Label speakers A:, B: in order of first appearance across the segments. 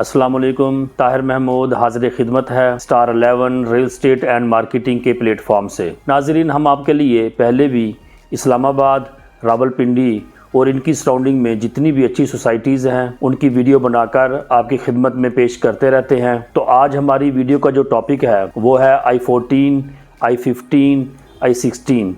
A: अस्सलाम वालेकुम। ताहिर महमूद हाजिर खिदमत है star 11 real estate and marketing के प्लेटफॉर्म से। नाजरीन, हम आपके लिए पहले भी इस्लामाबाद, रावलपिंडी और इनकी सराउंडिंग में जितनी भी अच्छी सोसाइटीज़ हैं उनकी वीडियो बनाकर आपकी खिदमत में पेश करते रहते हैं। तो आज हमारी वीडियो का जो टॉपिक है वो है I14, I15, I16।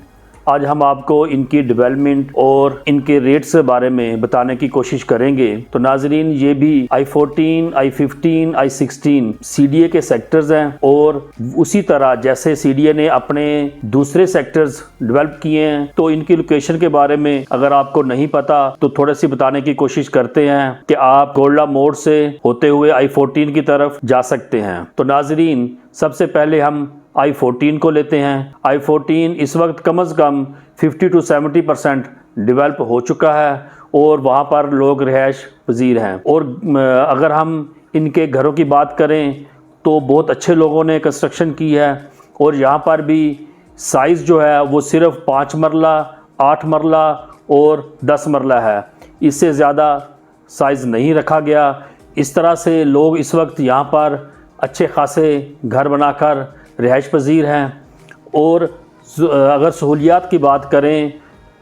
A: आज हम आपको इनकी डेवलपमेंट और इनके रेट्स के बारे में बताने की कोशिश करेंगे। तो नाजरीन, ये भी I14, I15, I16 CDA के सेक्टर्स हैं और उसी तरह जैसे CDA ने अपने दूसरे सेक्टर्स डेवलप किए हैं, तो इनकी लोकेशन के बारे में अगर आपको नहीं पता तो थोड़ी सी बताने की कोशिश करते हैं कि आप गोल्डा मोड़ से होते हुए I14 की तरफ जा सकते हैं। तो नाजरीन, सबसे पहले हम I14 को लेते हैं। I14 इस वक्त कम से कम 50 to 70% डेवलप हो चुका है और वहाँ पर लोग रिहाइश पजीर हैं। और अगर हम इनके घरों की बात करें तो बहुत अच्छे लोगों ने कंस्ट्रक्शन की है और यहाँ पर भी साइज़ जो है वो सिर्फ 5 मरला, 8 मरला और 10 मरला है। इससे ज़्यादा साइज़ नहीं रखा गया। इस तरह से लोग इस वक्त यहाँ पर अच्छे खासे घर बनाकर रिहाइश पजीर हैं। और अगर सहूलियात की बात करें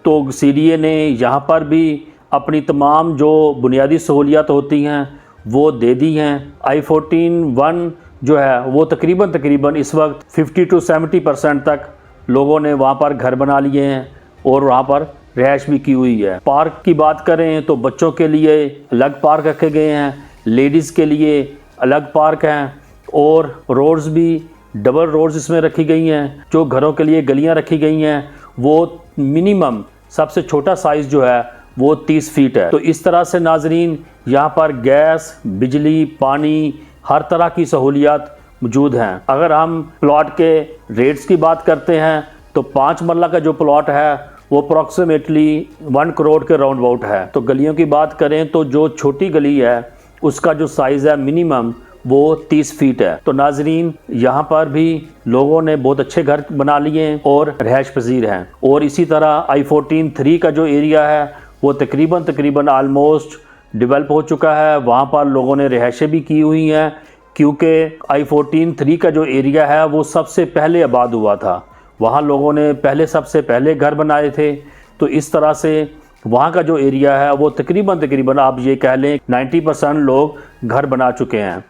A: तो CDA ने यहाँ पर भी अपनी तमाम जो बुनियादी सहूलियात होती हैं वो दे दी हैं। I14-1 जो है वो तकरीबन इस वक्त 50 to 70% तक लोगों ने वहाँ पर घर बना लिए हैं और वहाँ पर रिहाइश भी की हुई है। पार्क की बात करें तो बच्चों के लिए अलग पार्क रखे गए हैं, लेडीज़ के लिए अलग पार्क हैं और रोड्स भी डबल रोड्स इसमें रखी गई हैं। जो घरों के लिए गलियां रखी गई हैं वो मिनिमम सबसे छोटा साइज़ जो है वो 30 फीट है। तो इस तरह से नाजरीन यहाँ पर गैस, बिजली, पानी, हर तरह की सहूलियात मौजूद हैं। अगर हम प्लॉट के रेट्स की बात करते हैं तो 5 मरला का जो प्लॉट है वो अप्रॉक्सीमेटली 1 करोड़ के राउंड अबाउट है। तो गलियों की बात करें तो जो छोटी गली है उसका जो साइज़ है मिनिमम वो 30 फीट है। तो नाजरीन, यहाँ पर भी लोगों ने बहुत अच्छे घर बना लिए हैं और रिहाइश पजीर हैं। और इसी तरह I14-3 का जो एरिया है वो तकरीबन आलमोस्ट डेवलप हो चुका है। वहाँ पर लोगों ने रिहाइशें भी की हुई हैं क्योंकि I14-3 का जो एरिया है वो सबसे पहले आबाद हुआ था। वहाँ लोगों ने सबसे पहले घर बनाए थे। तो इस तरह से वहाँ का जो एरिया है वो तकरीबन आप ये कह लें 90% लोग घर बना चुके हैं।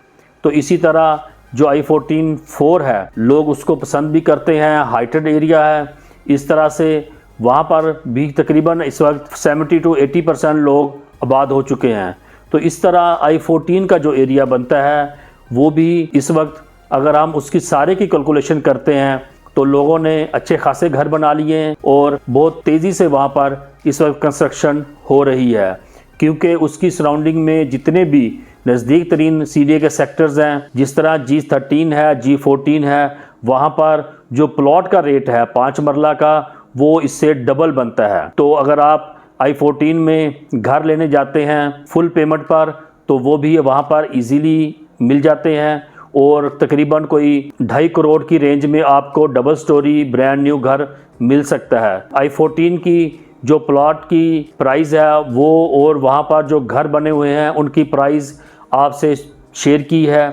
A: तो इसी तरह जो I14-4 है लोग उसको पसंद भी करते हैं, हाइटेड एरिया है। इस तरह से वहाँ पर भी तकरीबन इस वक्त 70 to 80% लोग आबाद हो चुके हैं। तो इस तरह I14 का जो एरिया बनता है वो भी इस वक्त अगर हम उसकी सारे की कैलकुलेशन करते हैं तो लोगों ने अच्छे खासे घर बना लिए हैं और बहुत तेज़ी से वहाँ पर इस वक्त कंस्ट्रक्शन हो रही है क्योंकि उसकी सराउंडिंग में जितने भी नज़दीक तरीन CDA के सेक्टर्स हैं, जिस तरह G13 है, G14 है, वहाँ पर जो प्लॉट का रेट है 5 मरला का वो इससे डबल बनता है। तो अगर आप I14 में घर लेने जाते हैं फुल पेमेंट पर तो वो भी वहाँ पर इजीली मिल जाते हैं और तकरीबन कोई 2.5 करोड़ की रेंज में आपको डबल स्टोरी ब्रांड न्यू घर मिल सकता है। I14 की जो प्लॉट की प्राइस है वो और वहाँ पर जो घर बने हुए हैं उनकी प्राइस आपसे शेयर की है।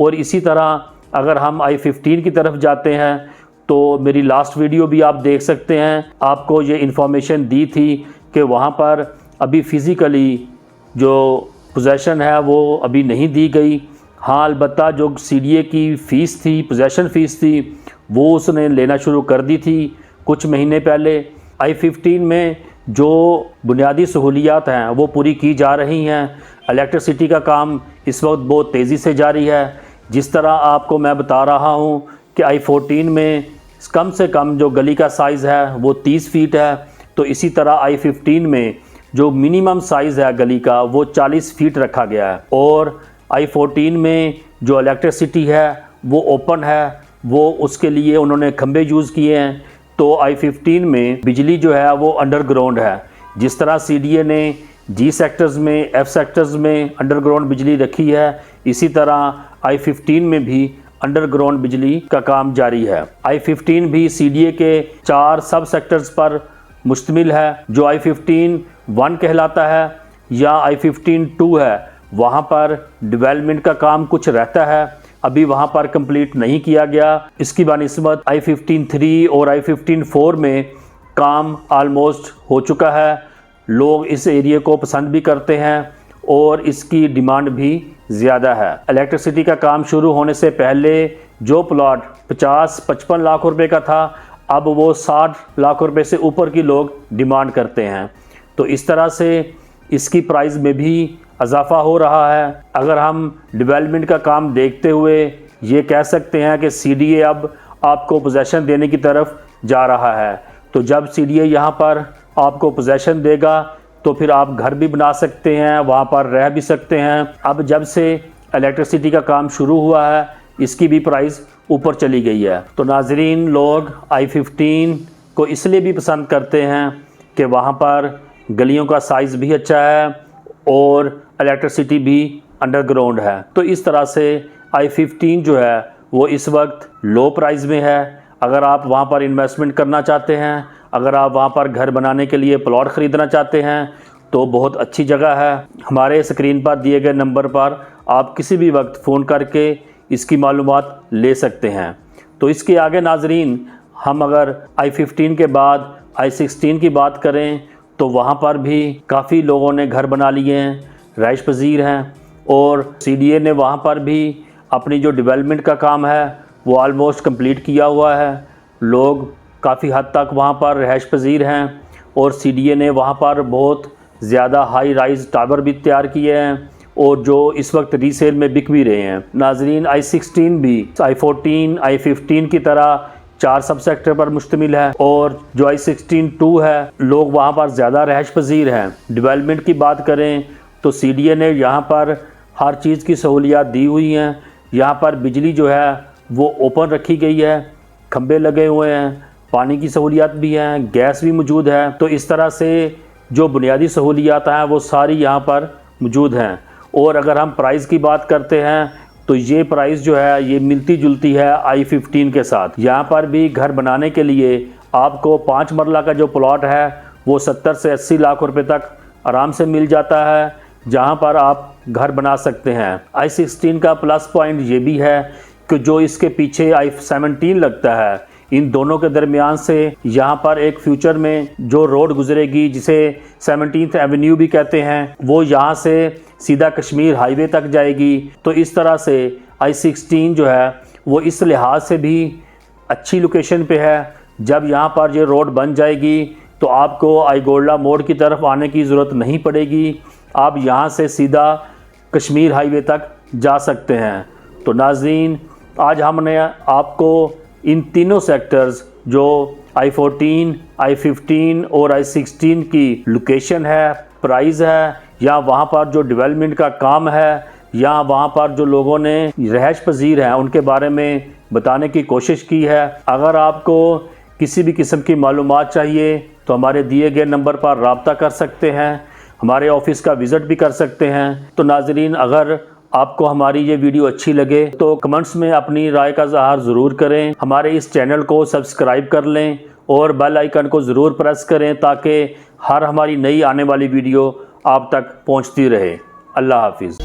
A: और इसी तरह अगर हम I15 की तरफ जाते हैं तो मेरी लास्ट वीडियो भी आप देख सकते हैं। आपको ये इन्फॉर्मेशन दी थी कि वहाँ पर अभी फ़िज़िकली जो पोजेसन है वो अभी नहीं दी गई। हाँ, अलबत्ता जो CDA की फ़ीस थी, पोजेसन फ़ीस थी, वो उसने लेना शुरू कर दी थी कुछ महीने पहले। I15 में जो बुनियादी सहूलियात हैं वो पूरी की जा रही हैं। इलेक्ट्रिसिटी का काम इस वक्त बहुत तेज़ी से जारी है। जिस तरह आपको मैं बता रहा हूँ कि I14 में कम से कम जो गली का साइज़ है वो 30 फीट है, तो इसी तरह I15 में जो मिनिमम साइज़ है गली का वो 40 फीट रखा गया है। और I14 में जो इलेक्ट्रिसिटी है वो ओपन है, वो उसके लिए उन्होंने खंबे यूज़ किए हैं। तो I15 में बिजली जो है वो अंडरग्राउंड है। जिस तरह CDA ने G सेक्टर्स में, F सेक्टर्स में अंडरग्राउंड बिजली रखी है, इसी तरह I15 में भी अंडरग्राउंड बिजली का काम जारी है। I15 भी CDA के 4 सब सेक्टर्स पर मुश्तमिल है। जो I15-1 कहलाता है या I15-2 है वहाँ पर डेवलपमेंट का काम कुछ रहता है, अभी वहाँ पर कंप्लीट नहीं किया गया। इसकी बानिस्बत I-15-3 और I-15-4 में काम ऑलमोस्ट हो चुका है। लोग इस एरिया को पसंद भी करते हैं और इसकी डिमांड भी ज़्यादा है। इलेक्ट्रिसिटी का काम शुरू होने से पहले जो प्लॉट 50-55 लाख रुपए का था, अब वो 60 लाख रुपए से ऊपर की लोग डिमांड करते हैं। तो इस तरह से इसकी प्राइस में भी इजाफा हो रहा है। अगर हम डेवलपमेंट का काम देखते हुए ये कह सकते हैं कि CDA अब आपको पोजेसन देने की तरफ जा रहा है। तो जब CDA यहाँ पर आपको पोजेसन देगा तो फिर आप घर भी बना सकते हैं, वहाँ पर रह भी सकते हैं। अब जब से इलेक्ट्रिसिटी का काम शुरू हुआ है, इसकी भी प्राइस ऊपर चली गई है। तो नाजरीन, लोग I-15 को इसलिए भी पसंद करते हैं कि वहाँ पर गलियों का साइज़ भी अच्छा है और इलेक्ट्रिसिटी भी अंडरग्राउंड है। तो इस तरह से I-15 जो है वो इस वक्त लो प्राइस में है। अगर आप वहाँ पर इन्वेस्टमेंट करना चाहते हैं, अगर आप वहाँ पर घर बनाने के लिए प्लॉट ख़रीदना चाहते हैं तो बहुत अच्छी जगह है। हमारे स्क्रीन पर दिए गए नंबर पर आप किसी भी वक्त फ़ोन करके इसकी मालूमात ले सकते हैं। तो इसके आगे नाजरीन, हम अगर I-15 के बाद I-16 की बात करें तो वहाँ पर भी काफ़ी लोगों ने घर बना लिए हैं, रहाइश पजीर हैं और CDA ने वहाँ पर भी अपनी जो डेवलपमेंट का काम है वो ऑलमोस्ट कंप्लीट किया हुआ है। लोग काफ़ी हद तक वहाँ पर रहाइश पजीर हैं और CDA ने वहाँ पर बहुत ज़्यादा हाई राइज टावर भी तैयार किए हैं और जो इस वक्त रीसेल में बिक भी रहे हैं। नाजरीन, I-16 भी I-14, I-15 की तरह 4 सब सेक्टर पर मुश्तमिल है और जो I-16-2 है, लोग वहाँ पर ज़्यादा रहाइश पजीर हैं। डेवलपमेंट की बात करें तो CDA ने यहाँ पर हर चीज़ की सहूलियात दी हुई हैं। यहाँ पर बिजली जो है वो ओपन रखी गई है, खंबे लगे हुए हैं, पानी की सहूलियात भी हैं, गैस भी मौजूद है। तो इस तरह से जो बुनियादी सहूलियात हैं वो सारी यहाँ पर मौजूद हैं। और अगर हम प्राइस की बात करते हैं तो ये प्राइस जो है ये मिलती जुलती है I-15 के साथ। यहाँ पर भी घर बनाने के लिए आपको 5 मरला का जो प्लॉट है वो 70 से 80 लाख रुपए तक आराम से मिल जाता है, जहाँ पर आप घर बना सकते हैं। I-16 का प्लस पॉइंट ये भी है कि जो इसके पीछे I-17 लगता है, इन दोनों के दरमियान से यहाँ पर एक फ्यूचर में जो रोड गुजरेगी जिसे 17th एवेन्यू भी कहते हैं, वो यहाँ से सीधा कश्मीर हाईवे तक जाएगी। तो इस तरह से I-16 जो है वो इस लिहाज से भी अच्छी लोकेशन पे है। जब यहाँ पर ये रोड बन जाएगी तो आपको आईगोल्डा मोड़ की तरफ आने की ज़रूरत नहीं पड़ेगी, आप यहाँ से सीधा कश्मीर हाईवे तक जा सकते हैं। तो नाज़रीन, आज हमने आपको इन तीनों सेक्टर्स जो I-14, I-15 और I-16 की लोकेशन है, प्राइस है, या वहाँ पर जो डेवलपमेंट का काम है, या वहाँ पर जो लोगों ने रहाइश पजीर हैं उनके बारे में बताने की कोशिश की है। अगर आपको किसी भी किस्म की मालूमात चाहिए तो हमारे दिए गए नंबर पर रब्ता कर सकते हैं, हमारे ऑफिस का विज़िट भी कर सकते हैं। तो नाज़रीन, अगर आपको हमारी ये वीडियो अच्छी लगे तो कमेंट्स में अपनी राय का इज़हार ज़रूर करें। हमारे इस चैनल को सब्सक्राइब कर लें और बेल आइकन को ज़रूर प्रेस करें ताकि हर हमारी नई आने वाली वीडियो आप तक पहुंचती रहे। अल्लाह हाफिज़।